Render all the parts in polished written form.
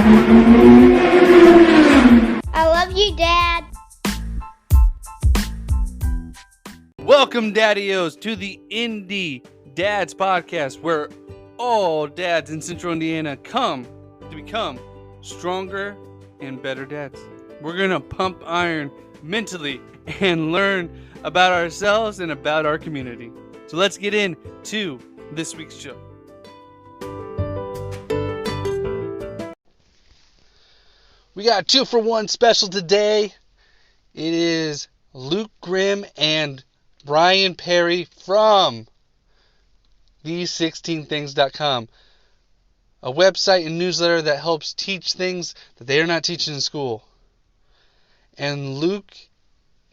I love you, Dad. Welcome, Daddy-Os, to the Indy Dads podcast, where all dads in Central Indiana come to become stronger and better dads. We're going to pump iron mentally and learn about ourselves and about our community. So let's get into this week's show. We got a 2-for-1 special today. It is Luke Grimm and Brian Perry from these16things.com, a website and newsletter that helps teach things that they are not teaching in school. And Luke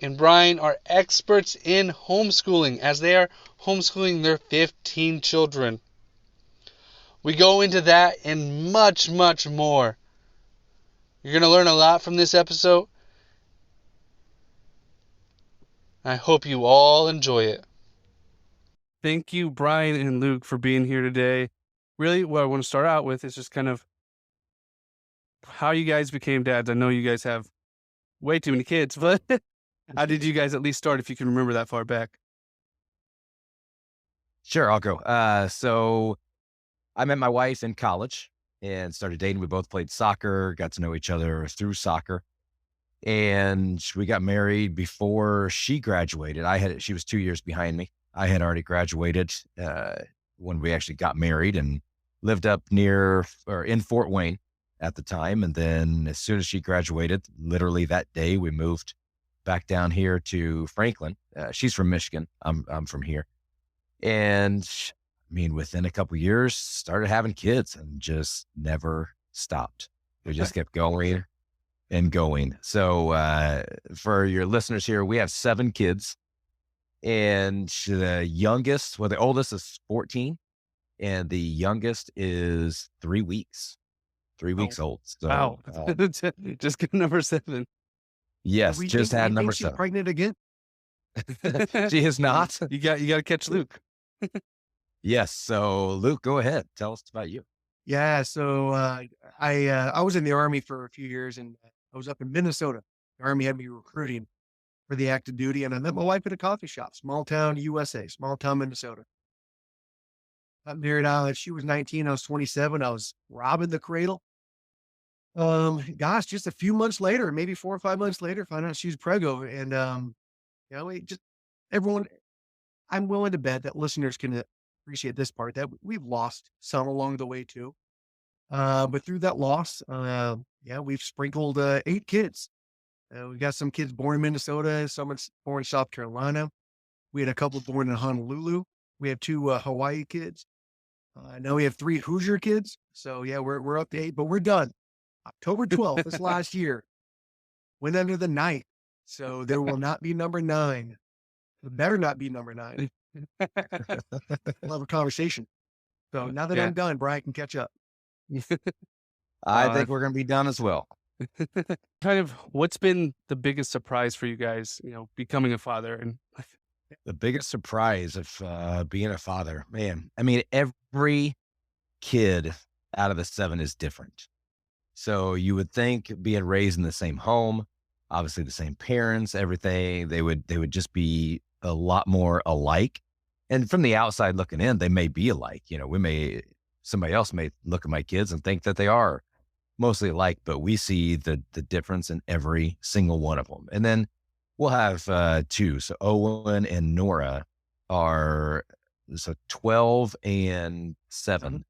and Brian are experts in homeschooling, as they are homeschooling their 15 children. We go into that and much, much more. You're going to learn a lot from this episode. I hope you all enjoy it. Thank you, Brian and Luke, for being here today. Really, what I want to start out with is just kind of how you guys became dads. I know you guys have way too many kids, but how did you guys at least start, if you can remember that far back? Sure, I'll go. So I met my wife in college and started dating. We both played soccer, got to know each other through soccer. And we got married before she graduated. She was 2 years behind me. I had already graduated when we actually got married, and lived up in Fort Wayne at the time. And then as soon as she graduated, literally that day, we moved back down here to Franklin. She's from Michigan. I'm from here. And I mean, within a couple of years, started having kids and just never stopped. We just kept going and going. So for your listeners here, we have 7 kids, and the oldest is 14, and the youngest is 3 weeks. 3 weeks old. So, wow. Just get number 7. Yes, just had number 7. She's pregnant again? She is not. You got to catch Luke. Yes. So Luke, go ahead. Tell us about you. Yeah. So I was in the Army for a few years, and I was up in Minnesota. The Army had me recruiting for the active duty, and I met my wife at a coffee shop, small town USA, small town Minnesota. Got married out. She was 19. I was 27. I was robbing the cradle. Gosh, just a few months later, maybe 4 or 5 months later, found out she was preggo. And, everyone, I'm willing to bet that listeners can appreciate this part, that we've lost some along the way too. But through that loss, we've sprinkled 8 kids. We got some kids born in Minnesota, some born in South Carolina. We had a couple born in Honolulu. We have 2 Hawaii kids. Now we have 3 Hoosier kids. So yeah, we're up to 8, but we're done. October 12th, this last year, went under the 9th. So there will not be number 9. It better not be number 9. We'll have a conversation. So now that I'm done, Brian can catch up. I think we're going to be done as well. Kind of, what's been the biggest surprise for you guys, becoming a father? And the biggest surprise of being a father, man, I mean, every kid out of the 7 is different. So you would think, being raised in the same home, obviously the same parents, everything, they would just be a lot more alike. And from the outside looking in, they may be alike. Somebody else may look at my kids and think that they are mostly alike, but we see the difference in every single one of them. And then we'll have 2. So Owen and Nora are 12 and 7.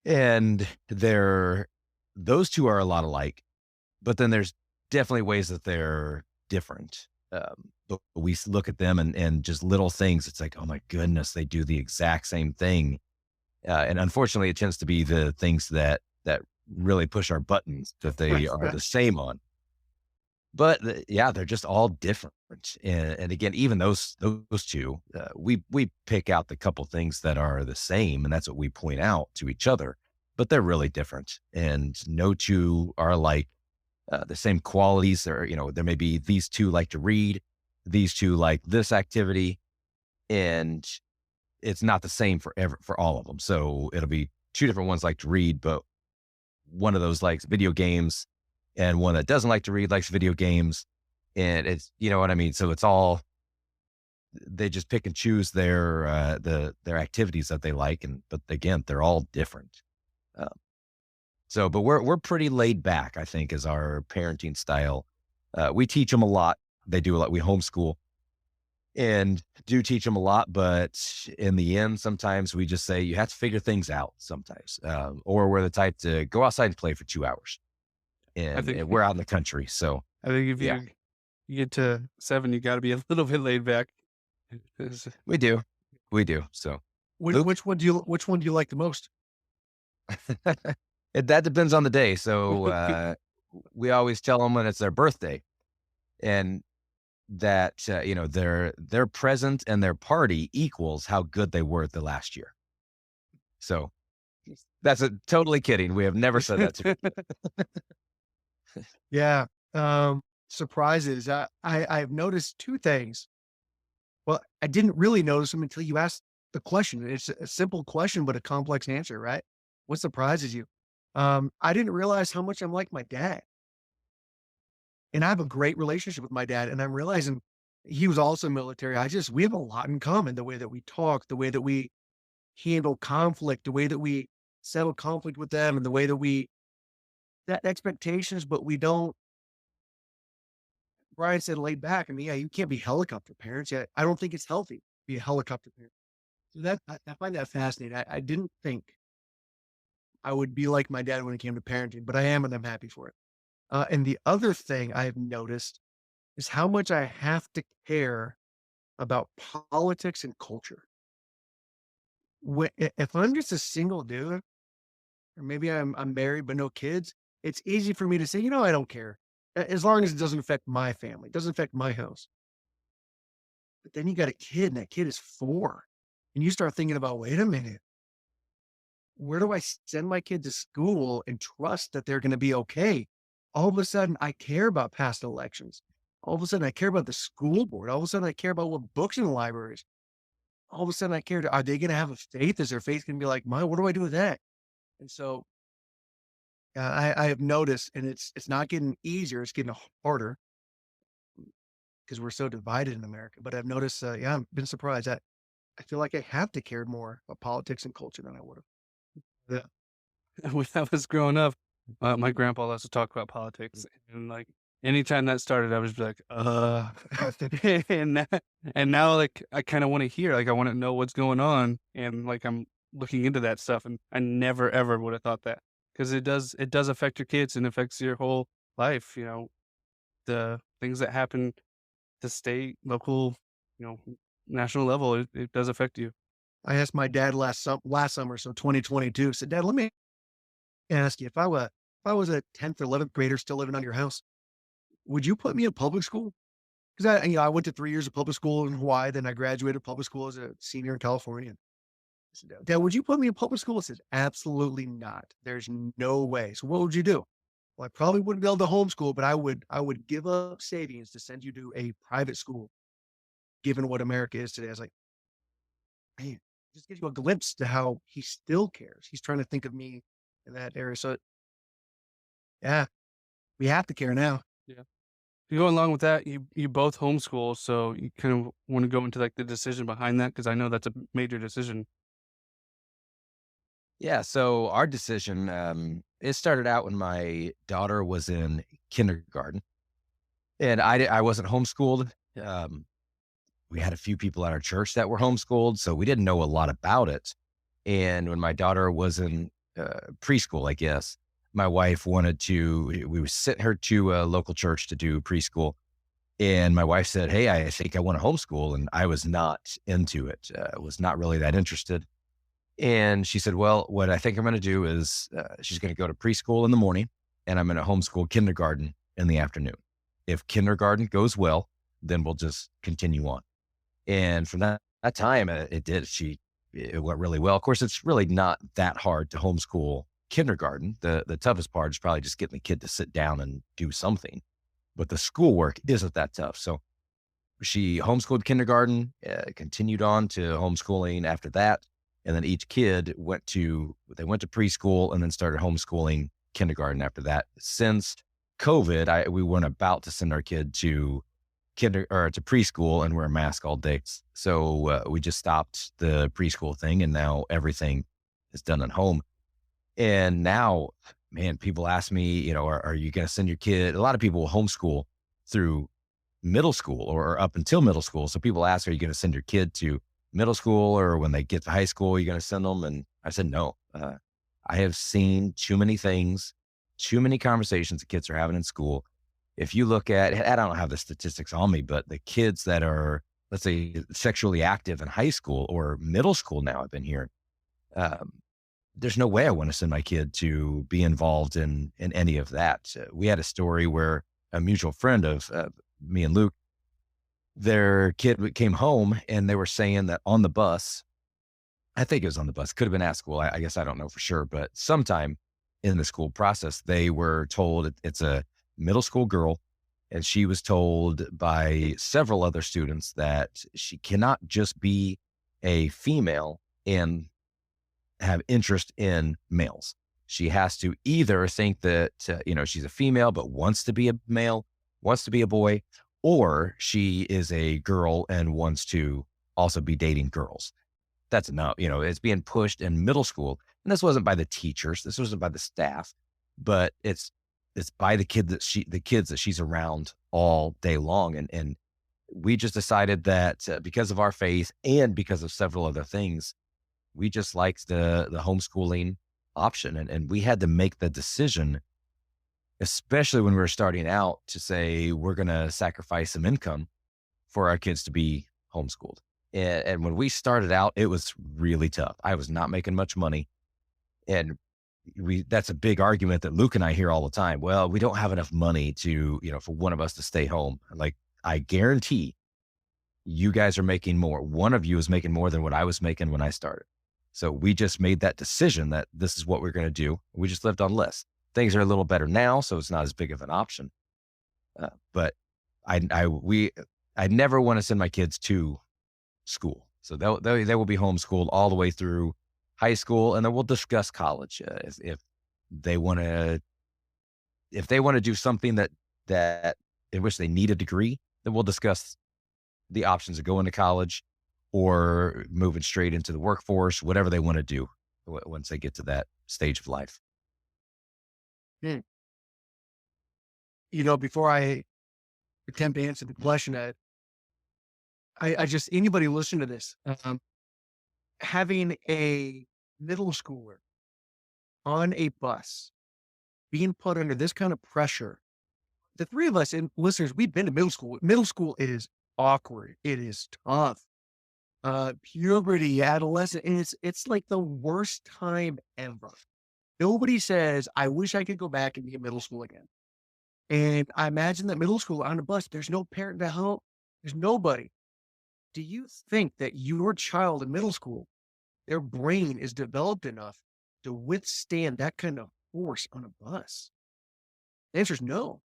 And those 2 are a lot alike, but then there's definitely ways that they're different. But we look at them and just little things. It's like, oh my goodness, they do the exact same thing. And unfortunately, it tends to be the things that really push our buttons that they are the same on. But they're just all different. And again, even those 2, we pick out the couple things that are the same, and that's what we point out to each other. But they're really different, and no 2 are like the same qualities. Or there may be these 2 like to read, these 2 like this activity, and it's not the same for all of them. So it'll be 2 different ones like to read, but one of those likes video games and one that doesn't like to read likes video games. And it's, you know what I mean? So it's all, they just pick and choose their activities that they like. But again, they're all different. Uh, but we're pretty laid back, I think, is our parenting style. We teach them a lot. They do a lot. We homeschool and do teach them a lot, but in the end, sometimes we just say you have to figure things out sometimes. Or we're the type to go outside and play for 2 hours, and we're out in the country. So I think if yeah, you get to 7, you got to be a little bit laid back. we do. So Which, Luke? which one do you like the most? That depends on the day. So we always tell them when it's their birthday, and that their present and their party equals how good they were the last year. So that's totally kidding. We have never said that to Yeah. Surprises. I've noticed two things. Well, I didn't really notice them until you asked the question. It's a simple question, but a complex answer, right? What surprises you? I didn't realize how much I'm like my dad. And I have a great relationship with my dad, and I'm realizing he was also military. We have a lot in common, the way that we talk, the way that we handle conflict, the way that we settle conflict with them, and the way that we set expectations, but we don't. Brian said laid back. I mean, yeah, you can't be helicopter parents. Yeah, I don't think it's healthy to be a helicopter parent. So I find that fascinating. I didn't think I would be like my dad when it came to parenting, but I am, and I'm happy for it. And the other thing I've noticed is how much I have to care about politics and culture. If I'm just a single dude, or maybe I'm married but no kids, it's easy for me to say, I don't care, as long as it doesn't affect my family, it doesn't affect my house. But then you got a kid, and that kid is 4, and you start thinking about, wait a minute, where do I send my kid to school and trust that they're going to be okay? All of a sudden, I care about past elections. All of a sudden, I care about the school board. All of a sudden, I care about what books in the libraries. All of a sudden, I care. Are they going to have a faith? Is their faith going to be like mine? What do I do with that? And so, I have noticed, and it's not getting easier; it's getting harder because we're so divided in America. But I've noticed, I've been surprised. I feel like I have to care more about politics and culture than I would have. When I was growing up, my grandpa loves to talk about politics, and like anytime that started, I was like, and now like I kind of want to hear, like I want to know what's going on, and like I'm looking into that stuff, and I never ever would have thought that, because it does affect your kids and affects your whole life. The things that happen, the state, local, national level, it does affect you. I asked my dad last summer, so 2022. Said, Dad, let me ask you, if I was a 10th or 11th grader still living on your house, would you put me in public school? Because I went to 3 years of public school in Hawaii, then I graduated public school as a senior in California. I said, Dad, would you put me in public school? He said, absolutely not. There's no way. So what would you do? Well, I probably wouldn't be able to homeschool, but I would give up savings to send you to a private school, given what America is today. I was like, man, just gives you a glimpse to how he still cares. He's trying to think of me in that area. So yeah, we have to care now. Yeah. You go along with that, you both homeschool, so you kind of want to go into like the decision behind that, because I know that's a major decision. Yeah. So our decision, it started out when my daughter was in kindergarten, and I wasn't homeschooled. We had a few people at our church that were homeschooled, so we didn't know a lot about it. And when my daughter was in preschool, I guess, my wife we were sent her to a local church to do preschool. And my wife said, hey, I think I want to homeschool. And I was not into it, was not really that interested. And she said, well, what I think I'm going to do is she's going to go to preschool in the morning, and I'm going to homeschool kindergarten in the afternoon. If kindergarten goes well, then we'll just continue on. And from that time, it did. It went really well. Of course, it's really not that hard to homeschool kindergarten. The toughest part is probably just getting the kid to sit down and do something. But the schoolwork isn't that tough. So she homeschooled kindergarten, continued on to homeschooling after that. And then each kid went to preschool and then started homeschooling kindergarten after that. Since COVID, we weren't about to send our kid to to preschool and wear a mask all day. So we just stopped the preschool thing, and now everything is done at home. And now, man, people ask me, are you going to send your kid? A lot of people will homeschool through middle school or up until middle school. So people ask, are you going to send your kid to middle school, or when they get to high school, are you going to send them? And I said, no. I have seen too many things, too many conversations that kids are having in school. If you look at, I don't have the statistics on me, but the kids that are, let's say, sexually active in high school or middle school now, I've been hearing, there's no way I want to send my kid to be involved in any of that. We had a story where a mutual friend of me and Luke, their kid came home and they were saying that on the bus, I think it was on the bus, could have been at school. I guess I don't know for sure, but sometime in the school process, they were told it's a middle school girl. And she was told by several other students that she cannot just be a female and have interest in males. She has to either think that, she's a female, but wants to be a male, wants to be a boy, or she is a girl and wants to also be dating girls. That's enough. It's being pushed in middle school. And this wasn't by the teachers. This wasn't by the staff, but it's by the kids that she's around all day long. And we just decided that because of our faith and because of several other things, we just liked the homeschooling option. And we had to make the decision, especially when we were starting out, to say, we're going to sacrifice some income for our kids to be homeschooled. And when we started out, it was really tough. I was not making much money. And that's a big argument that Luke and I hear all the time. Well, we don't have enough money to, for one of us to stay home. Like, I guarantee you guys are making more. One of you is making more than what I was making when I started. So we just made that decision that this is what we're going to do. We just lived on less. Things are a little better now, so it's not as big of an option. But I never want to send my kids to school. So they will be homeschooled all the way through high school, and then we'll discuss college if they want to do something that in which they need a degree. Then we'll discuss the options of going to college or moving straight into the workforce, whatever they want to do once they get to that stage of life. Before I attempt to answer the question, I just, anybody listen to this, having a middle schooler on a bus being put under this kind of pressure. The three of us and listeners, we've been to middle school. Middle school is awkward. It is tough. Puberty, adolescent, and it's like the worst time ever. Nobody says, I wish I could go back and be in middle school again. And I imagine that middle school on a bus, there's no parent to help. There's nobody. Do you think that your child in middle school, their brain is developed enough to withstand that kind of force on a bus? The answer is no.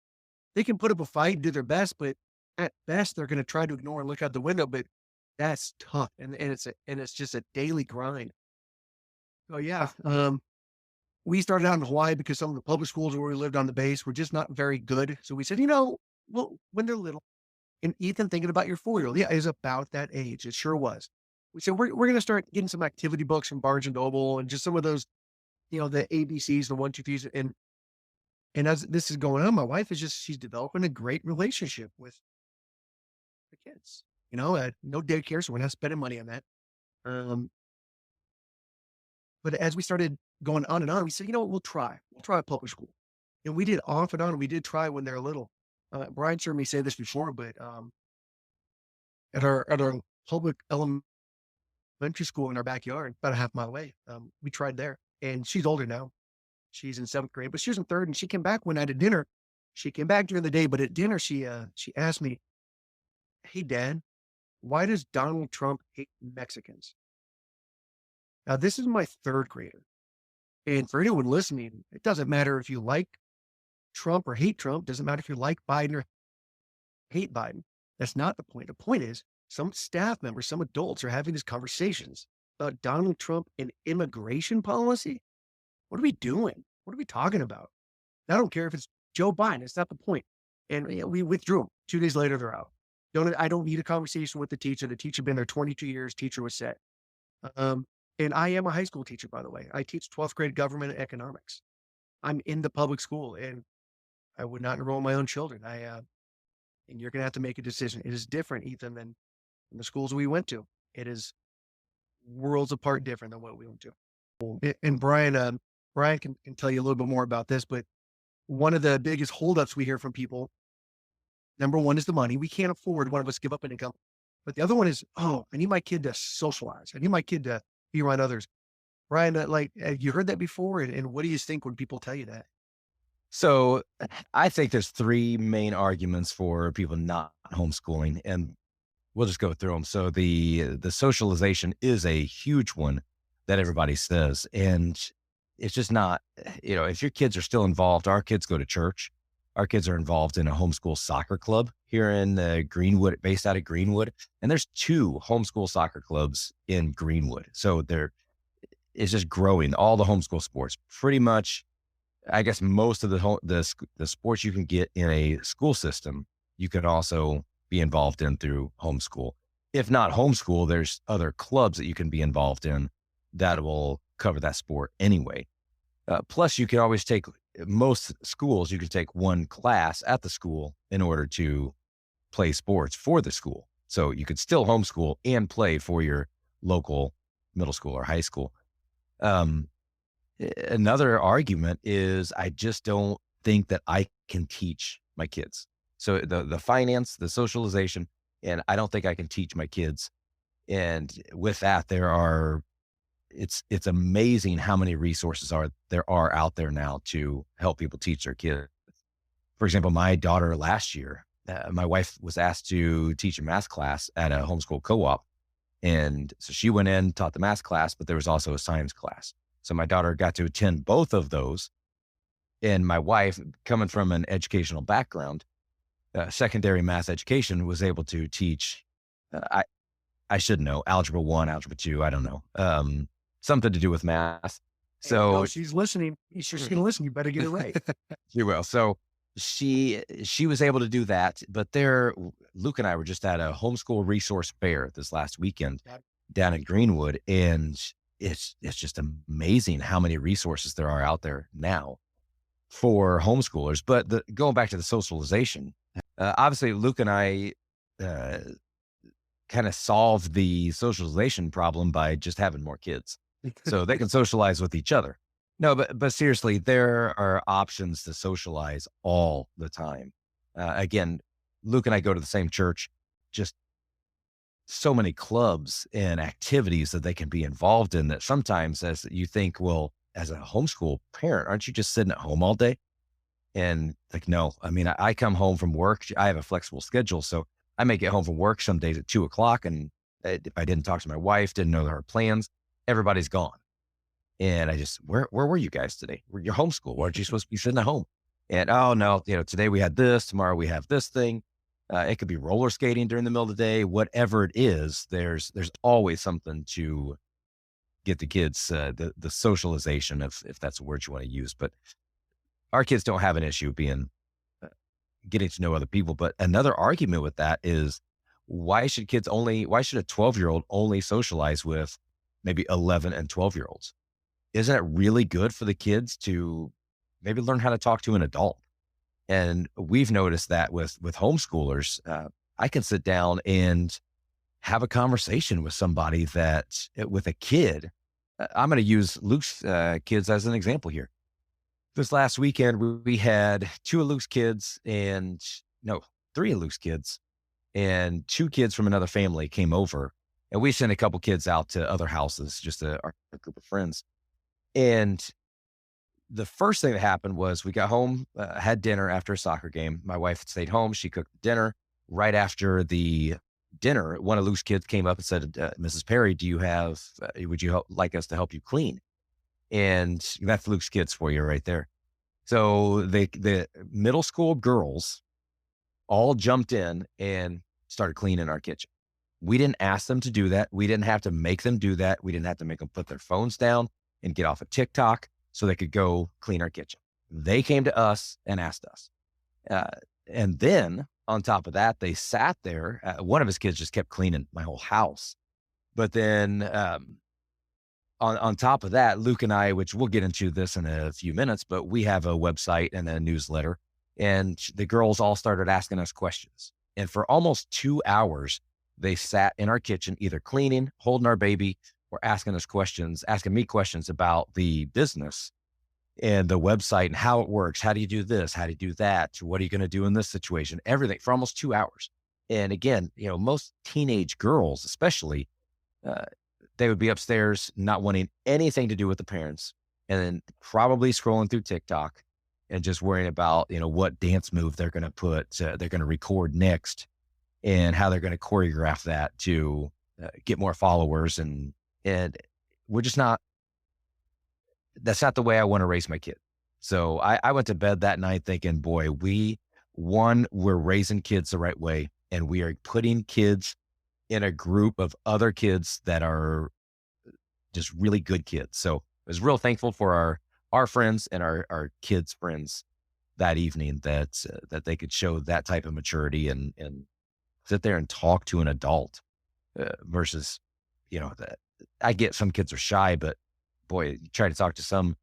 They can put up a fight and do their best, but at best they're going to try to ignore and look out the window. But that's tough, and it's just a daily grind. So yeah, we started out in Hawaii because some of the public schools where we lived on the base were just not very good. So we said, well, when they're little, and Ethan, thinking about your 4-year-old, yeah, is about that age. It sure was. We said we're going to start getting some activity books from Barnes and Noble and just some of those, the ABCs, the 1, 2, 3s, and as this is going on, my wife she's developing a great relationship with the kids. No daycare, so we're not spending money on that. But as we started going on and on, we said, we'll try a public school. And we did off and on, and we did try when they're little. Brian's heard me say this before, but at our public elementary school in our backyard, about a half mile away, we tried there. And she's older now. She's in 7th grade, but she was in 3rd, and she came back one night at dinner. She came back during the day, but at dinner, she asked me, hey, Dad, why does Donald Trump hate Mexicans? Now, this is my 3rd grader. And for anyone listening, it doesn't matter if you like Trump or hate Trump. Doesn't matter if you like Biden or hate Biden. That's not the point. The point is some staff members, some adults are having these conversations about Donald Trump and immigration policy. What are we doing? What are we talking about? I don't care if it's Joe Biden. It's not the point. And we withdrew them. 2 days later, they're out. I don't need a conversation with the teacher. The teacher been there 22 years. Teacher was set. Um, and I am a high school teacher, by the way. I teach 12th grade government and economics. I'm in the public school, and I would not enroll my own children. And you're going to have to make a decision. It is different, Ethan, than the schools we went to. It is worlds apart different than what we went to. And Brian, Brian can tell you a little bit more about this, but one of the biggest holdups we hear from people, number one is the money. We can't afford one of us give up an income. But the other one is, oh, I need my kid to socialize. I need my kid to be around others. Brian, have you heard that before? And what do you think when people tell you that? So I think there's three main arguments for people not homeschooling, and we'll just go through them. So the socialization is a huge one that everybody says, and it's just not. If your kids are still involved, our kids go to church. Our kids are involved in a homeschool soccer club here in Greenwood, based out of Greenwood, and there's 2 homeschool soccer clubs in Greenwood. So it's just growing. All the homeschool sports, pretty much. I guess most of the sports you can get in a school system, you can also be involved in through homeschool. If not homeschool, there's other clubs that you can be involved in that will cover that sport anyway. Plus, you can always take most schools. You can take one class at the school in order to play sports for the school. So you could still homeschool and play for your local middle school or high school. Another argument is I just don't think that I can teach my kids. So the finance, the socialization, and I don't think I can teach my kids. And with that, it's amazing how many resources there are out there now to help people teach their kids. For example, my daughter last year, my wife was asked to teach a math class at a homeschool co-op. And so she went in, taught the math class, but there was also a science class. So my daughter got to attend both of those. And my wife, coming from an educational background, secondary math education, was able to teach, I should know, algebra 1, algebra 2, I don't know, something to do with math. So she's listening. She's going to listen. You better get it right. You will. So she was able to do that. But Luke and I were just at a homeschool resource fair this last weekend down in Greenwood. And it's just amazing how many resources there are out there now for homeschoolers. But going back to the socialization, obviously Luke and I kind of solved the socialization problem by just having more kids, so they can socialize with each other. No, but seriously, there are options to socialize all the time. Again, Luke and I go to the same church, just so many clubs and activities that they can be involved in that sometimes as you think, well, as a homeschool parent, aren't you just sitting at home all day? And like, no, I mean, I come home from work. I have a flexible schedule. So I may get home from work some days at 2:00. And if I didn't talk to my wife, didn't know her plans, everybody's gone. And I just, where were you guys today? You're homeschool. Why aren't you supposed to be sitting at home? And, oh no, today we had this, tomorrow we have this thing. It could be roller skating during the middle of the day, whatever it is, there's always something to get the kids, the socialization, if that's a word you want to use. But our kids don't have an issue getting to know other people. But another argument with that is why should a 12-year-old only socialize with maybe 11 and 12-year-olds? Isn't it really good for the kids to maybe learn how to talk to an adult? And we've noticed that with homeschoolers, I can sit down and have a conversation with somebody with a kid. I'm going to use Luke's kids as an example here. This last weekend, we had 3 of Luke's kids and 2 kids from another family came over, and we sent a couple kids out to other houses, just our group of friends. And the first thing that happened was we got home, had dinner after a soccer game. My wife stayed home. She cooked dinner. Right after the dinner, one of Luke's kids came up and said, Mrs. Perry, would you like us to help you clean? And that's Luke's kids for you right there. So the middle school girls all jumped in and started cleaning our kitchen. We didn't ask them to do that. We didn't have to make them do that. We didn't have to make them put their phones down and get off of TikTok so they could go clean our kitchen. They came to us and asked us. Uh, and then on top of that, they sat there. One of his kids just kept cleaning my whole house. But then on top of that, Luke and I, which we'll get into this in a few minutes, but we have a website and a newsletter, and the girls all started asking us questions. And for almost 2 hours, they sat in our kitchen, either cleaning, holding our baby, or asking us questions, asking me questions about the business and the website and how it works. How do you do this? How do you do that? What are you going to do in this situation? Everything for almost 2 hours. And again, most teenage girls, especially, uh, they would be upstairs not wanting anything to do with the parents, and then probably scrolling through TikTok and just worrying about, what dance move they're going to they're going to record next, and how they're going to choreograph that to get more followers. And we're just not, that's not the way I want to raise my kid. So I went to bed that night thinking, boy, we're raising kids the right way, and we are putting kids in a group of other kids that are just really good kids. So I was real thankful for our friends and our kids' friends that evening that they could show that type of maturity and sit there and talk to an adult versus, that I get some kids are shy, but boy, you try to talk to some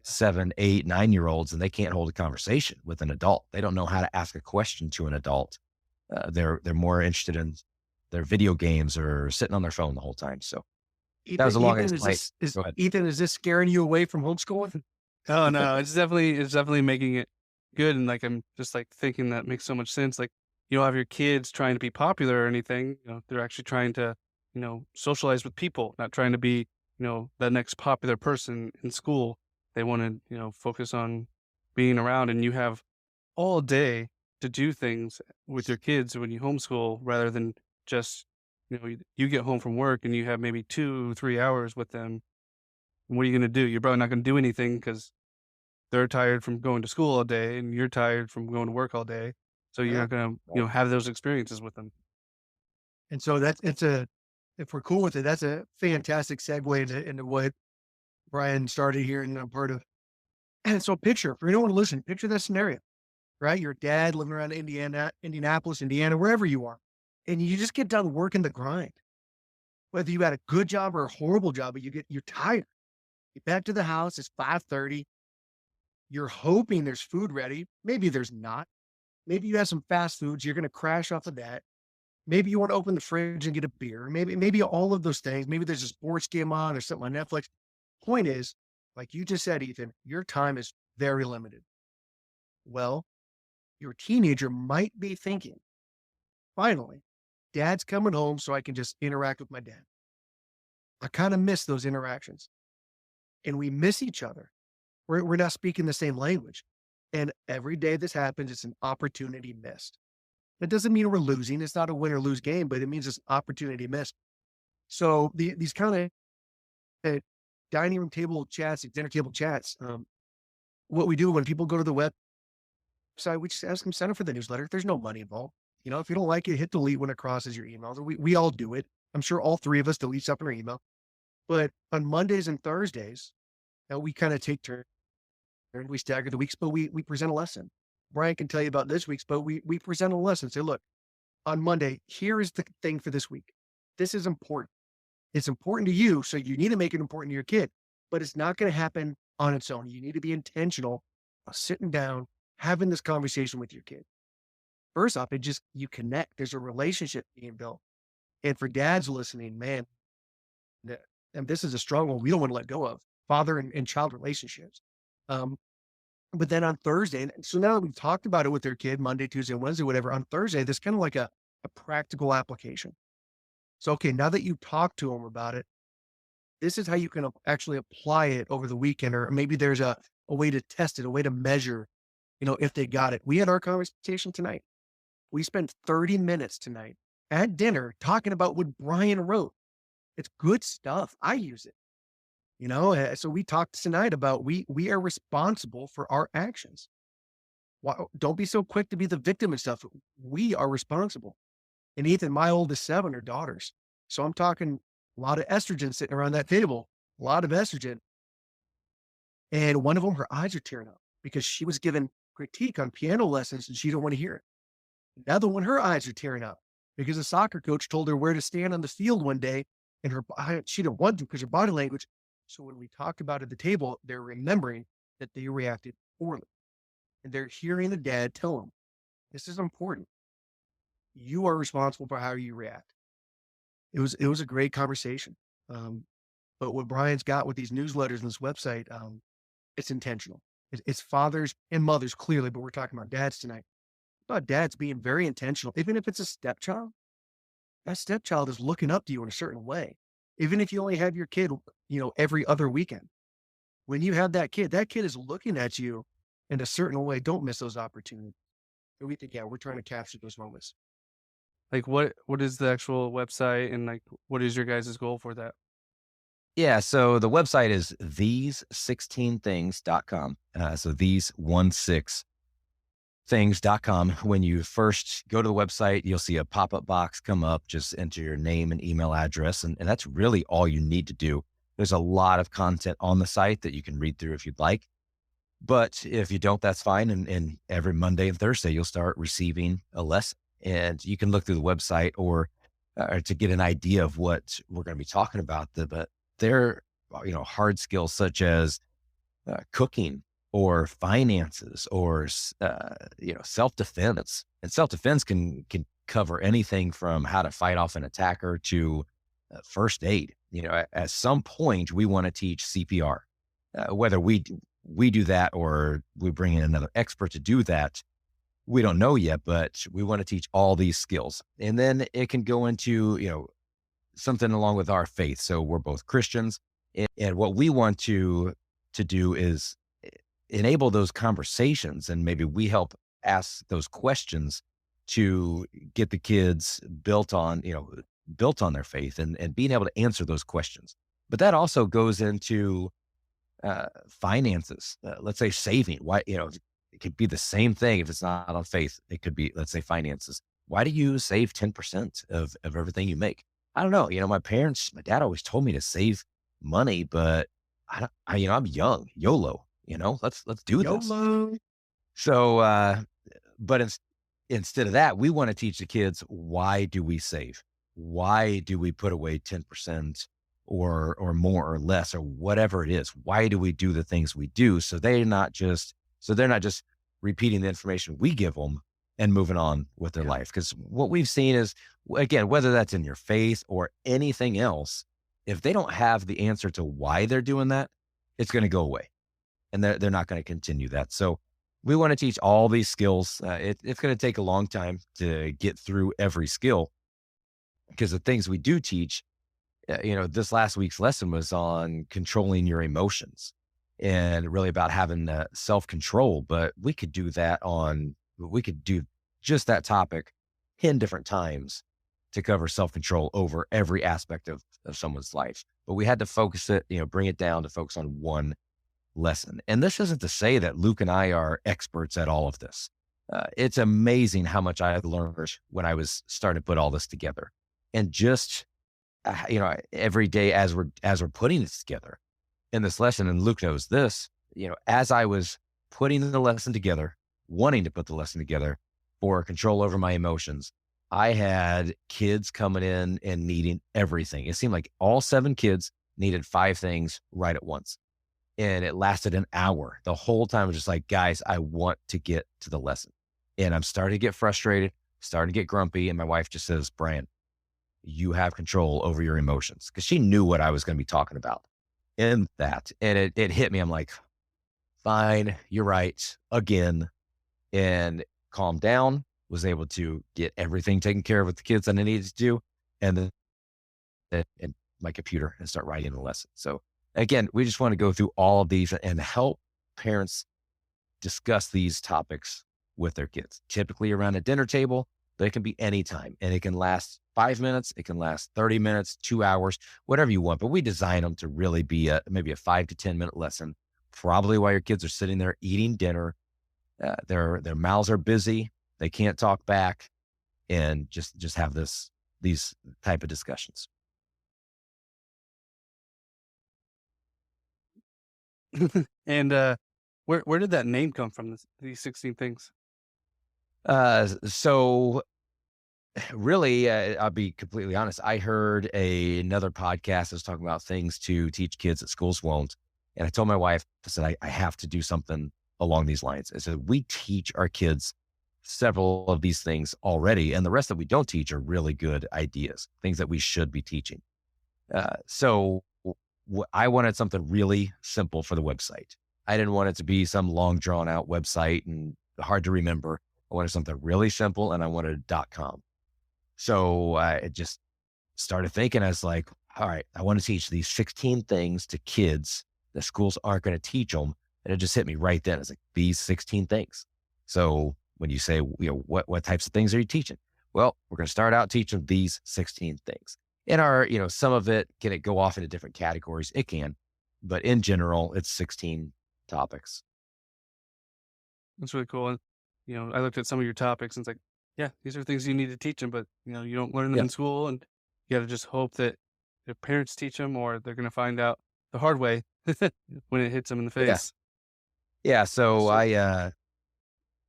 7, 8, 9-year-olds and they can't hold a conversation with an adult. They don't know how to ask a question to an adult. They're more interested in their video games or sitting on their phone the whole time. So that was a long explanation. Go ahead. Ethan, is this scaring you away from homeschooling? Oh no, it's definitely making it good. And like, I'm just like thinking that makes so much sense. Like, you don't have your kids trying to be popular or anything. They're actually trying to, socialize with people, not trying to be, the next popular person in school. They want to, focus on being around, and you have all day to do things with your kids when you homeschool, rather than just, you get home from work and you have maybe 2-3 hours with them. And what are you going to do? You're probably not going to do anything because they're tired from going to school all day and you're tired from going to work all day. So you're not going to, have those experiences with them. And so if we're cool with it, that's a fantastic segue into what Brian started here and I'm part of. And so for anyone to listen, picture that scenario, right? You're a dad living around Indianapolis, Indiana, wherever you are. And you just get done working the grind. Whether you had a good job or a horrible job, but you're tired. Get back to the house, it's 5:30. You're hoping there's food ready. Maybe there's not. Maybe you have some fast foods. You're going to crash off of that. Maybe you want to open the fridge and get a beer. Maybe all of those things. Maybe there's a sports game on or something on Netflix. Point is, like you just said, Ethan, your time is very limited. Well, your teenager might be thinking, finally, dad's coming home so I can just interact with my dad. I kind of miss those interactions. And we miss each other. We're not speaking the same language. And every day this happens, it's an opportunity missed. That doesn't mean we're losing. It's not a win or lose game, but it means it's an opportunity missed. So these kind of dining room table chats, dinner table chats, what we do when people go to the website, we just ask them sign up for the newsletter. There's no money involved. If you don't like it, hit delete when it crosses your emails. We all do it. I'm sure all three of us delete stuff in our email. But on Mondays and Thursdays, we kind of take turns. We stagger the weeks, but we present a lesson. Brian can tell you about this week's, but we present a lesson. Say, look, on Monday, here is the thing for this week. This is important. It's important to you, so you need to make it important to your kid, but it's not going to happen on its own. You need to be intentional, sitting down, having this conversation with your kid. First off, you connect. There's a relationship being built. And for dads listening, man, and this is a strong one we don't want to let go of, father and child relationships. But then on Thursday, and so now that we've talked about it with their kid, Monday, Tuesday, Wednesday, whatever, on Thursday, there's kind of like a practical application. So, okay, now that you talk to them about it, this is how you can actually apply it over the weekend, or maybe there's a way to test it, a way to measure, if they got it. We had our conversation tonight. We spent 30 minutes tonight at dinner talking about what Brian wrote. It's good stuff. I use it. So we talked tonight about we are responsible for our actions. Don't be so quick to be the victim and stuff. We are responsible. And Ethan, my oldest 7 are daughters. So I'm talking a lot of estrogen sitting around that table, a lot of estrogen. And one of them, her eyes are tearing up. because she was given critique on piano lessons and she didn't want to hear it. Another one, her eyes are tearing up because a soccer coach told her where to stand on the field one day, and she didn't want to because her body language. So when we talked about it at the table, they're remembering that they reacted poorly, and they're hearing the dad tell them, "This is important. You are responsible for how you react." It was a great conversation. Um, but what Brian's got with these newsletters and this website, it's intentional. It's fathers and mothers clearly, but we're talking about dads tonight. About dads being very intentional, even if it's a stepchild. That stepchild is looking up to you in a certain way. Even if you only have your kid, every other weekend. When you have that kid is looking at you in a certain way. Don't miss those opportunities. And we think, yeah, we're trying to capture those moments. Like what is the actual website, and like what is your guys' goal for that? Yeah, so the website is these16things.com. So these16things.com. When you first go to the website, you'll see a pop-up box come up. Just enter your name and email address, and that's really all you need to do. There's a lot of content on the site that you can read through if you'd like. But if you don't, that's fine. And every Monday and Thursday, you'll start receiving a lesson. And you can look through the website or to get an idea of what we're going to be talking about. But they're, hard skills such as cooking or finances or, self-defense. And self-defense can cover anything from how to fight off an attacker to first aid. At some point, we want to teach CPR, whether we do that or we bring in another expert to do that. We don't know yet, but we want to teach all these skills. And then it can go into, something along with our faith. So we're both Christians. And what we want to do is enable those conversations, and maybe we help ask those questions to get the kids built on their faith and being able to answer those questions. But that also goes into finances. Let's say saving. Why, it could be the same thing if it's not on faith. It could be, let's say, finances. Why do you save 10% of everything you make? I don't know. My dad always told me to save money, but I'm young, YOLO, let's do this. YOLO. So, but instead of that, we want to teach the kids, why do we save? Why do we put away 10% or more or less or whatever it is? Why do we do the things we do? So they're not just repeating the information we give them and moving on with their life. Because what we've seen is, again, whether that's in your faith or anything else, if they don't have the answer to why they're doing that, it's going to go away and they're not going to continue that. So we want to teach all these skills. It's going to take a long time to get through every skill, because the things we do teach, this last week's lesson was on controlling your emotions and really about having self-control. But we could do just that topic 10 different times to cover self-control over every aspect of someone's life. But we had to focus it, bring it down to focus on one lesson. And this isn't to say that Luke and I are experts at all of this. It's amazing how much I learned when I was starting to put all this together. And just, every day as we're putting this together in this lesson, and Luke knows this, as I was putting the lesson together, wanting to put the lesson together for control over my emotions, I had kids coming in and needing everything. It seemed like all 7 kids needed 5 things right at once. And it lasted an hour. The whole time I was just like, guys, I want to get to the lesson. And I'm starting to get frustrated, starting to get grumpy. And my wife just says, Brian, you have control over your emotions. Because she knew what I was going to be talking about in that. And it hit me. I'm like, fine, you're right, again. And calmed down, was able to get everything taken care of with the kids that I needed to do. And then and my computer and start writing the lesson. So again, we just want to go through all of these and help parents discuss these topics with their kids, typically around a dinner table, but it can be any time, and it can last 5 minutes. It can last 30 minutes, 2 hours, whatever you want. But we design them to really be maybe a 5 to 10 minute lesson, probably while your kids are sitting there eating dinner. Their mouths are busy. They can't talk back, and just have these type of discussions. And Where did that name come from? These 16 things. So really, I'll be completely honest. I heard another podcast that was talking about things to teach kids that schools won't. And I told my wife, I said, I have to do something along these lines. I said, we teach our kids several of these things already, and the rest that we don't teach are really good ideas, things that we should be teaching. I wanted something really simple for the website. I didn't want it to be some long drawn out website and hard to remember. I wanted something really simple, and I wanted .com. So I just started thinking, I was like, all right, I want to teach these 16 things to kids that schools aren't going to teach them. And it just hit me right then. It's like, these 16 things. So when you say, what types of things are you teaching? Well, we're going to start out teaching these 16 things. And some of it, can it go off into different categories? It can, but in general, it's 16 topics. That's really cool. And, I looked at some of your topics and it's like, yeah, these are things you need to teach them, but, you don't learn them Yeah. in school, and you got to just hope that their parents teach them, or they're going to find out the hard way when it hits them in the Yeah. face. Yeah. So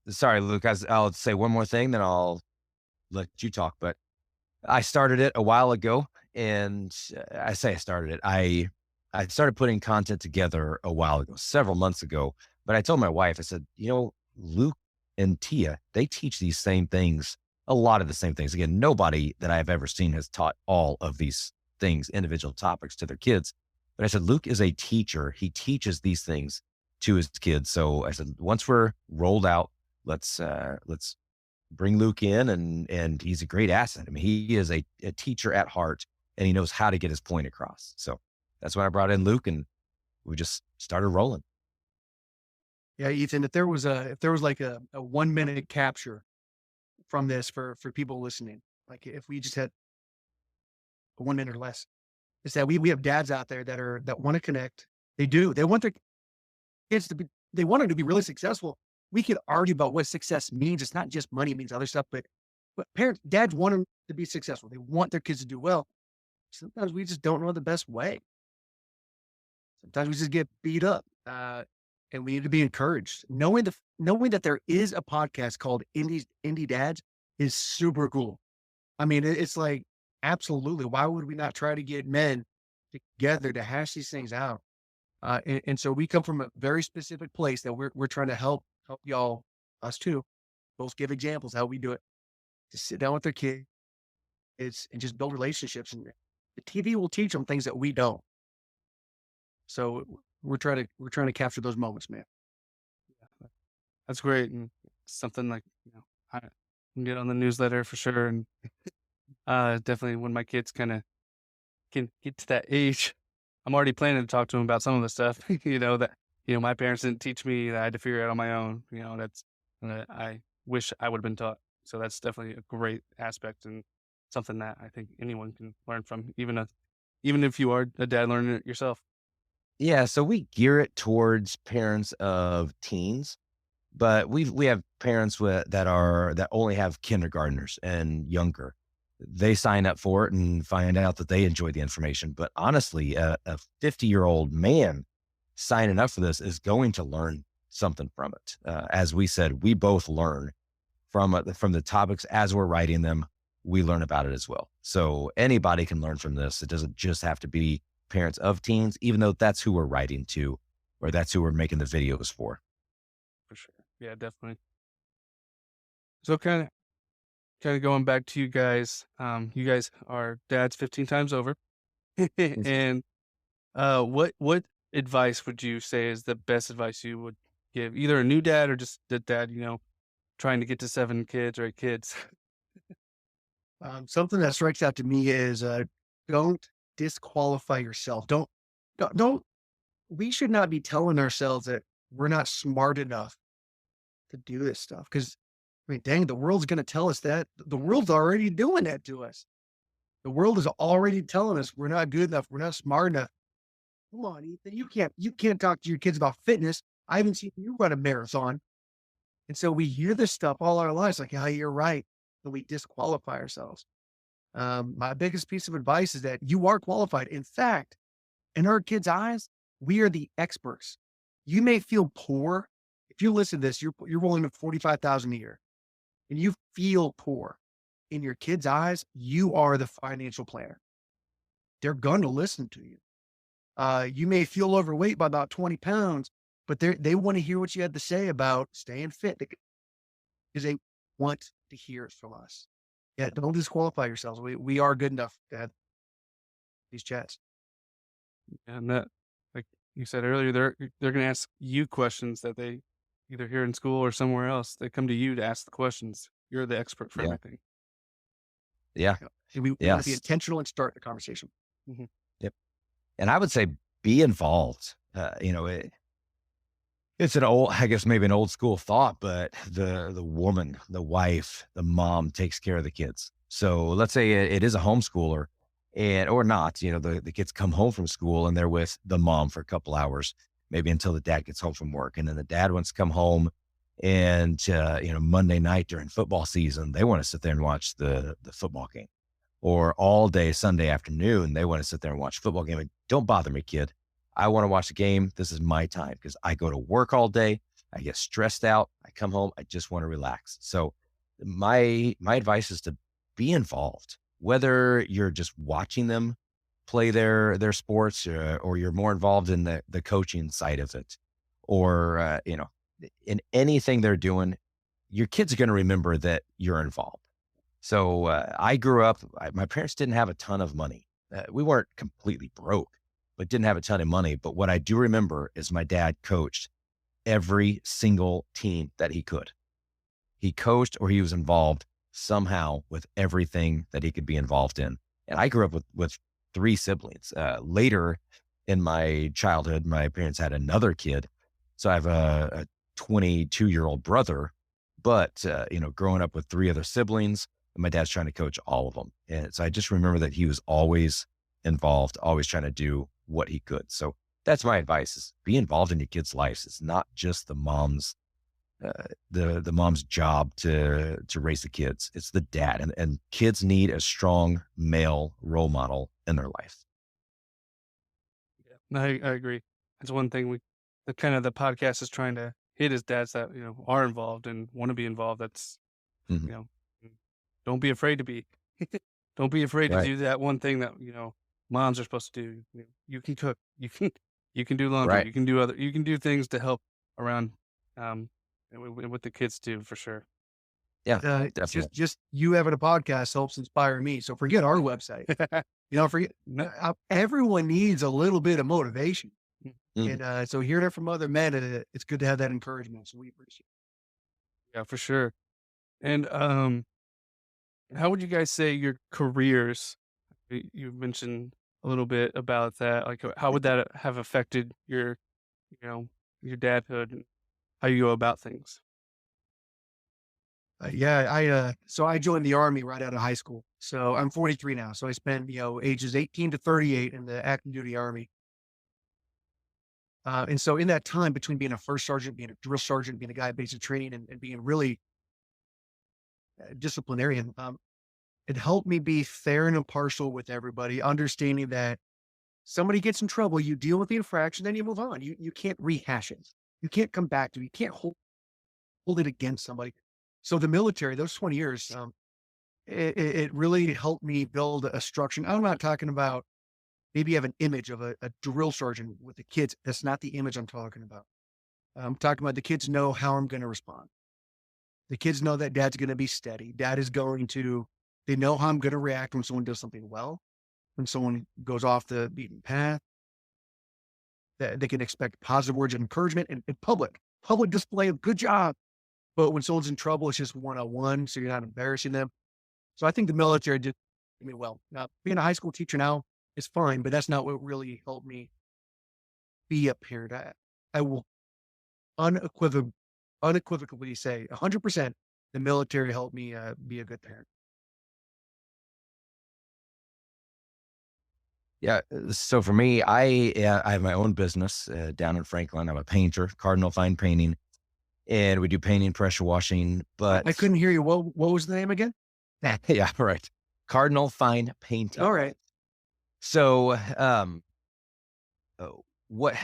So, sorry, Luke, I'll say one more thing, then I'll let you talk, but I started it a while ago, and I say I started it. I started putting content together a while ago, several months ago. But I told my wife, I said, Luke and Tia, they teach these same things, a lot of the same things. Again, nobody that I've ever seen has taught all of these things, individual topics to their kids. But I said, Luke is a teacher. He teaches these things to his kids. So I said, once we're rolled out, let's bring Luke in, and he's a great asset. I mean, he is a teacher at heart, and he knows how to get his point across. So that's when I brought in Luke, and we just started rolling. Yeah, Ethan, if there was like a 1 minute capture from this for people listening, like if we just had a 1 minute or less, is that we have dads out there that want to connect. They do. They want their kids to be, they want them to be really successful. We could argue about what success means. It's not just money, it means other stuff, but dads want them to be successful. They want their kids to do well. Sometimes we just don't know the best way. Sometimes we just get beat up, and we need to be encouraged. Knowing that there is a podcast called Indy Dads is super cool. I mean, it's like, absolutely. Why would we not try to get men together to hash these things out? And so we come from a very specific place that we're trying to help y'all, us too, both give examples how we do it. Just sit down with their kids and just build relationships. And the TV will teach them things that we don't. So we're trying to capture those moments, man. that's great. And something like, I can get on the newsletter for sure. And definitely when my kids kind of can get to that age, I'm already planning to talk to them about some of the stuff, that, my parents didn't teach me, that I had to figure it out on my own. That's, I wish I would have been taught. So that's definitely a great aspect, and something that I think anyone can learn from, even if you are a dad learning it yourself. Yeah. So we gear it towards parents of teens, but we have parents that only have kindergartners and younger. They sign up for it and find out that they enjoy the information. But honestly, a 50-year-old man signing up for this is going to learn something from it. As we said, we both learn from the topics as we're writing them. We learn about it as well. So anybody can learn from this. It doesn't just have to be parents of teens, even though that's who we're writing to, or that's who we're making the videos for. For sure. Yeah, definitely. So kind of going back to you guys are dads 15 times over. And what advice would you say is the best advice you would give either a new dad or just the dad, trying to get to 7 kids or 8 kids? Something that strikes out to me is don't disqualify yourself. Don't. We should not be telling ourselves that we're not smart enough to do this stuff. Because I mean, dang, the world's going to tell us that. The world's already doing that to us. The world is already telling us we're not good enough. We're not smart enough. Come on, Ethan. You can't talk to your kids about fitness. I haven't seen you run a marathon. And so we hear this stuff all our lives, like, yeah, you're right. And we disqualify ourselves. My biggest piece of advice is that you are qualified. In fact, in our kids' eyes, we are the experts. You may feel poor. If you listen to this, you're rolling at 45,000 a year and you feel poor. In your kids' eyes, you are the financial planner. They're going to listen to you. You may feel overweight by about 20 pounds, but they want to hear what you had to say about staying fit because they want to hear it from us. Yeah, don't disqualify yourselves. We are good enough to have these chats. And that, like you said earlier, they're going to ask you questions that they either here in school or somewhere else. They come to you to ask the questions. You're the expert for Yeah. everything. Yeah. And we want to be Yes. intentional and start the conversation. Yep. And I would say be involved. It's an old, I guess maybe an old school thought, but the woman, the wife, the mom takes care of the kids. So let's say it is a homeschooler or not, the kids come home from school and they're with the mom for a couple hours, maybe until the dad gets home from work. And then the dad wants to come home and, Monday night during football season, they want to sit there and watch the football game. Or all day Sunday afternoon, they want to sit there and watch a football game. Like, don't bother me, kid. I want to watch the game. This is my time because I go to work all day. I get stressed out. I come home. I just want to relax. So my advice is to be involved, whether you're just watching them play their sports or you're more involved in the coaching side of it or, in anything they're doing, your kids are going to remember that you're involved. So I grew up, my parents didn't have a ton of money. We weren't completely broke, but didn't have a ton of money. But what I do remember is my dad coached every single team that he could. He coached or he was involved somehow with everything that he could be involved in. And I grew up with 3 siblings. Later in my childhood, my parents had another kid. So I have a 22-year-old brother, but, growing up with 3 other siblings, and my dad's trying to coach all of them. And so I just remember that he was always involved, always trying to do what he could. So that's my advice is be involved in your kids' lives. It's not just the mom's, the mom's job to raise the kids. It's the dad and kids need a strong male role model in their life. Yeah, no, I agree. That's one thing the podcast is trying to hit is dads that, are involved and want to be involved. That's, Mhm. Don't be afraid to be. Don't be afraid to Right. do that one thing that, moms are supposed to do. You can cook. You can do laundry. Right. You can do things to help around with the kids too, for sure. Yeah, definitely. Just you having a podcast helps inspire me. So forget our website. Forget everyone needs a little bit of motivation. Mhm. And so hearing it from other men, it's good to have that encouragement. So we appreciate it. Yeah, for sure. And how would you guys say your careers? You mentioned a little bit about that. Like, how would that have affected your, your dadhood and how you go about things? So I joined the Army right out of high school. So I'm 43 now. So I spent, ages 18 to 38 in the active duty Army. And so in that time between being a first sergeant, being a drill sergeant, being a guy at basic training and being really disciplinarian, it helped me be fair and impartial with everybody, understanding that somebody gets in trouble, you deal with the infraction, then you move on. You can't rehash it. You can't come back to it. You can't hold it against somebody. So the military, those 20 years, it really helped me build a structure. I'm not talking about maybe you have an image of a drill sergeant with the kids. That's not the image I'm talking about. I'm talking about the kids know how I'm going to respond. The kids know that dad's going to be steady. They know how I'm going to react when someone does something well, when someone goes off the beaten path. That they can expect positive words of encouragement and public display of good job. But when someone's in trouble, it's just one-on-one, so you're not embarrassing them. So I think the military did me well. Now, being a high school teacher now is fine, but that's not what really helped me be a parent. I will unequivocally say 100% the military helped me be a good parent. Yeah. So for me, I have my own business down in Franklin. I'm a painter, Cardinal Fine Painting, and we do painting, pressure washing. But I couldn't hear you. What was the name again? yeah, right. Cardinal Fine Painting. All right. So, what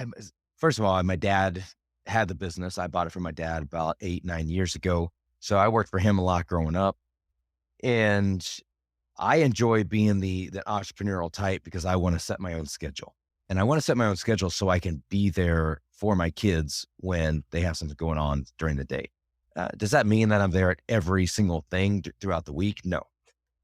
first of all, my dad had the business. I bought it from my dad about 8-9 years ago. So I worked for him a lot growing up. And I enjoy being the entrepreneurial type because I want to set my own schedule. And I want to set my own schedule so I can be there for my kids when they have something going on during the day. Does that mean that I'm there at every single thing throughout the week? No.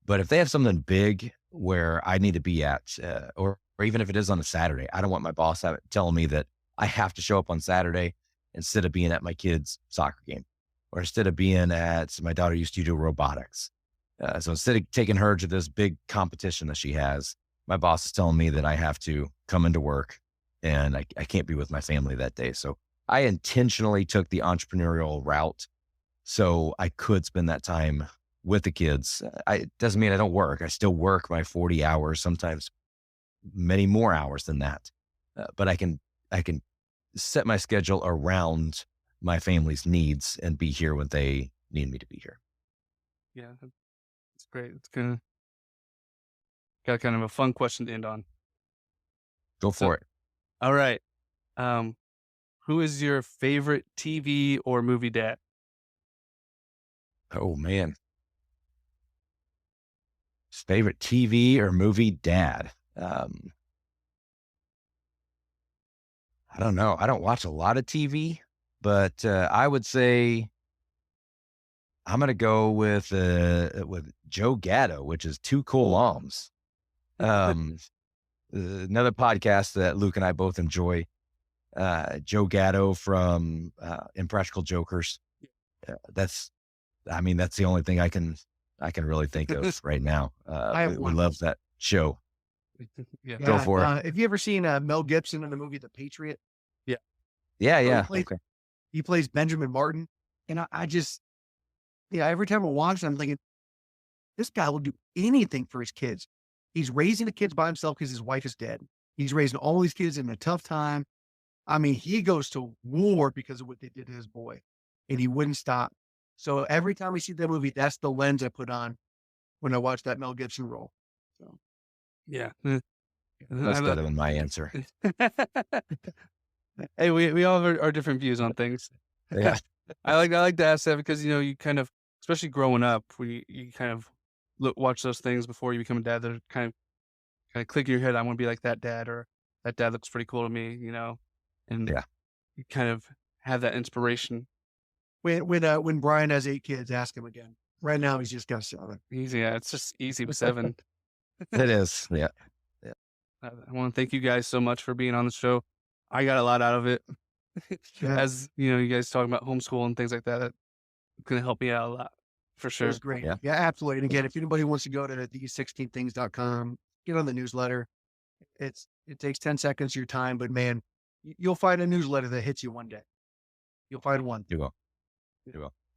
But if they have something big where I need to be at, or even if it is on a Saturday, I don't want my boss telling me that I have to show up on Saturday instead of being at my kid's soccer game, or instead of being at, my daughter used to do robotics. So instead of taking her to this big competition that she has, my boss is telling me that I have to come into work and I can't be with my family that day. So I intentionally took the entrepreneurial route so I could spend that time with the kids. It doesn't mean I don't work. I still work my 40 hours, sometimes many more hours than that. But I can set my schedule around my family's needs and be here when they need me to be here. Yeah, that's great. It's got kind of a fun question to end on. Go for it. All right. Who is your favorite TV or movie dad? Oh man. Favorite TV or movie dad? I don't know. I don't watch a lot of TV, but I would say I'm going to go with Joe Gatto, which is Two Cool Moms. Another podcast that Luke and I both enjoy. Joe Gatto from Impractical Jokers. That's the only thing I can really think of right now. We love that show. Yeah. Go for it. Have you ever seen Mel Gibson in the movie The Patriot? Yeah. He plays Benjamin Martin. And I just, every time I watch it, I'm thinking, this guy will do anything for his kids. He's raising the kids by himself because his wife is dead. He's raising all these kids in a tough time. I mean, he goes to war because of what they did to his boy, and he wouldn't stop. So every time we see that movie, that's the lens I put on when I watch that Mel Gibson role. So, Yeah. That's better than my answer. Hey, we all have our different views on things. Yeah. I like to ask that because, you kind of, especially growing up, when you kind of watch those things before you become a dad, they're kind of click in your head. I want to be like that dad, or that dad looks pretty cool to me, and you kind of have that inspiration. When Brian has 8 kids, ask him again. Right now, he's just got 7. Easy. Yeah, it's just easy with 7. It is. Yeah. I want to thank you guys so much for being on the show. I got a lot out of it. As you guys talking about homeschool and things like that, it's going to help me out a lot for sure. It was great. Yeah, absolutely. And again, if anybody wants to go to these16things.com, get on the newsletter. It takes 10 seconds of your time, but man, you'll find a newsletter that hits you one day. You'll find one. You will.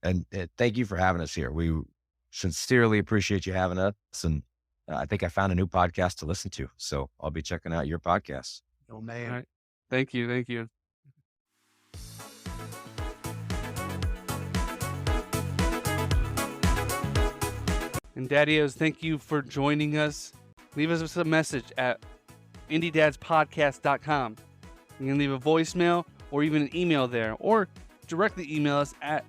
And thank you for having us here. We sincerely appreciate you having us. And I think I found a new podcast to listen to. So I'll be checking out your podcast. Oh, man. All right. Thank you. And Daddios, thank you for joining us. Leave us a message at indydadspodcast.com. You can leave a voicemail or even an email there, or directly email us at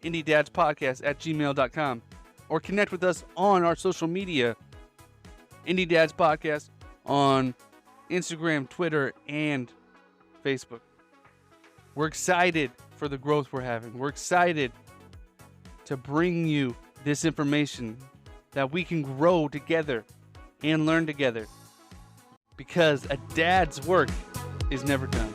indydadspodcast@gmail.com, or connect with us on our social media, Indy Dads Podcast, on Instagram, Twitter, and Facebook. We're excited for the growth we're having. We're excited to bring you this information that we can grow together and learn together, because a dad's work is never done.